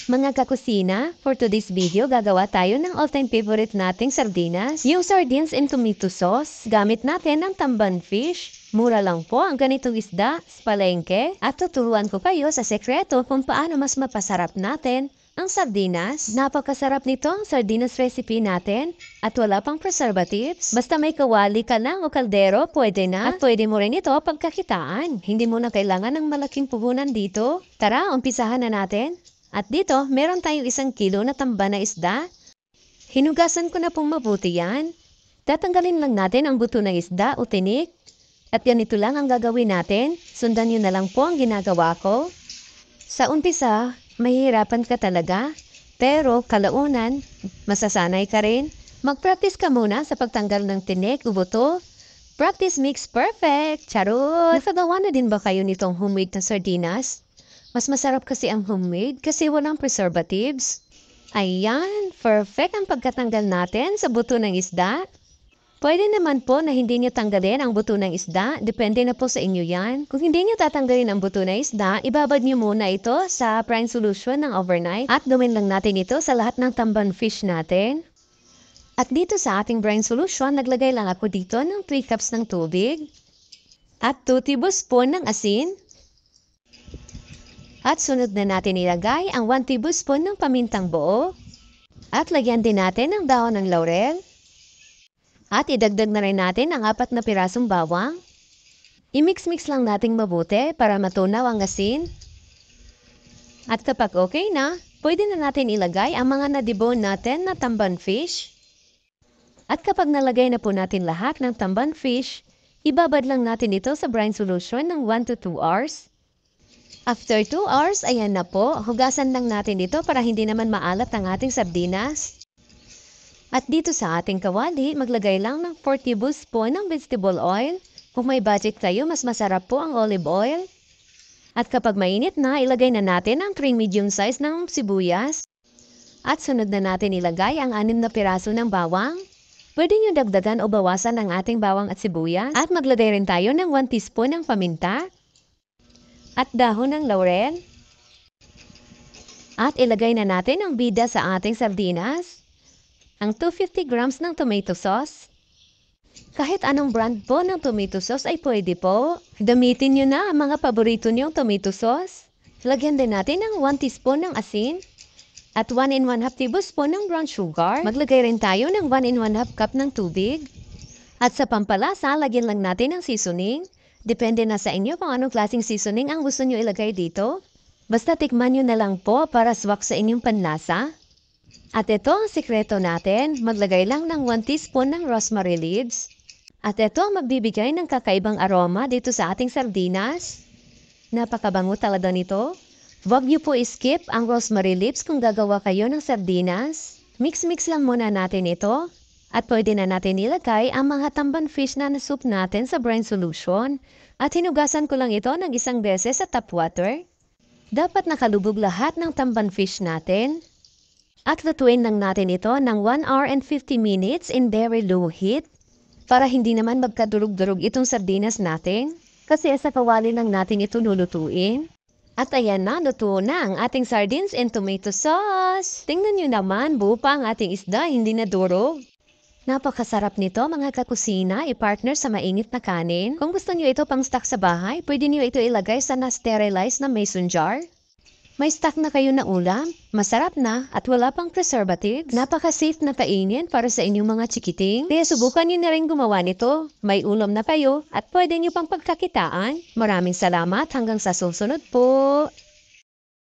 Mga kakusina, for today's video, gagawa tayo ng all-time favorite nating sardinas. Yung sardines and tomato sauce. Gamit natin ang tamban fish. Mura lang po ang ganitong isda sa palengke. At tuturuan ko kayo sa sekreto kung paano mas mapasarap natin ang sardinas. Napakasarap nito ang sardinas recipe natin. At wala pang preservatives. Basta may kawali ka lang o kaldero, pwede na. At pwede mo rin ito pagkakitaan. Hindi mo na kailangan ng malaking puhunan dito. Tara, umpisahan na natin. At dito, meron tayong 1 kilo na tamba na isda. Hinugasan ko na pong mabuti yan. Tatanggalin lang natin ang buto ng isda o tinik. At ganito lang ang gagawin natin. Sundan nyo na lang po ang ginagawa ko. Sa umpisa, mahihirapan ka talaga. Pero kalaunan, masasanay ka rin. Mag-practice ka muna sa pagtanggal ng tinik o buto. Practice makes perfect! Charot! Nakagawa na din ba kayo nitong homemade na sardinas? Mas masarap kasi ang homemade kasi walang preservatives. Ayan, perfect ang pagkatanggal natin sa buto ng isda. Pwede naman po na hindi nyo tanggalin ang buto ng isda. Depende na po sa inyo yan. Kung hindi nyo tatanggalin ang buto ng isda, ibabad nyo muna ito sa brine solution ng overnight. At gawin lang natin ito sa lahat ng tamban fish natin. At dito sa ating brine solution, naglagay lang ako dito ng 3 cups ng tubig. At 2 tablespoon ng asin. At sunod na natin ilagay ang 1 tablespoon ng pamintang buo. At lagyan din natin ang dahon ng laurel. At idagdag na rin natin ang 4 na pirasong bawang. I-mix-mix lang nating mabuti para matunaw ang asin. At kapag okay na, pwede na natin ilagay ang mga nadibon natin na tamban fish. At kapag nalagay na po natin lahat ng tamban fish, ibabad lang natin ito sa brine solution ng 1 to 2 hours. After 2 hours, ayan na po. Hugasan lang natin ito para hindi naman maalat ang ating sardinas. At dito sa ating kawali, maglagay lang ng 4 tablespoon ng vegetable oil. Kung may budget kayo, mas masarap po ang olive oil. At kapag mainit na, ilagay na natin ang 3 medium size ng sibuyas. At sunod na natin ilagay ang 6 na piraso ng bawang. Pwede nyo dagdagan o bawasan ang ating bawang at sibuyas. At maglagay rin tayo ng 1 teaspoon ng paminta. At dahon ng laurel. At ilagay na natin ang bida sa ating sardinas. Ang 250 grams ng tomato sauce. Kahit anong brand po ng tomato sauce ay pwede po. Gamitin nyo na ang mga paborito nyong tomato sauce. Lagyan din natin ng 1 teaspoon ng asin. At 1 1/2 tablespoon ng brown sugar. Maglagay rin tayo ng 1 1/2 cup ng tubig. At sa pampalasa, lagyan lang natin ng seasoning. Depende na sa inyo kung anong klaseng seasoning ang gusto nyo ilagay dito. Basta tikman nyo na lang po para swak sa inyong panlasa. At ito ang sikreto natin. Maglagay lang ng 1 teaspoon ng rosemary leaves. At ito ang magbibigay ng kakaibang aroma dito sa ating sardinas. Napakabango talaga nito. Huwag nyo po skip ang rosemary leaves kung gagawa kayo ng sardinas. Mix-mix lang muna natin ito. At pwede na natin ilagay ang mga tamban fish na soup natin sa brine solution. At hinugasan ko lang ito ng 1 beses sa tap water. Dapat nakalubog lahat ng tamban fish natin. At lutuin lang natin ito ng 1 hour and 50 minutes in very low heat. Para hindi naman magkadurog-durog itong sardinas natin. Kasi sa kawali lang natin ito lulutuin. At ayan na, luto na ang ating sardines and tomato sauce. Tingnan nyo naman, buo pa ang ating isda, hindi na durog. Napakasarap nito mga kakusina, i-partner sa mainit na kanin. Kung gusto niyo ito pang stock sa bahay, pwede niyo ito ilagay sa na-sterilize na mason jar. May stock na kayo na ulam, masarap na at wala pang preservatives. Napaka-safe na kainin para sa inyong mga chikiting. Kaya subukan niyo na rin gumawa nito. May ulam na kayo at pwede niyo pang pagkakitaan. Maraming salamat hanggang sa susunod po.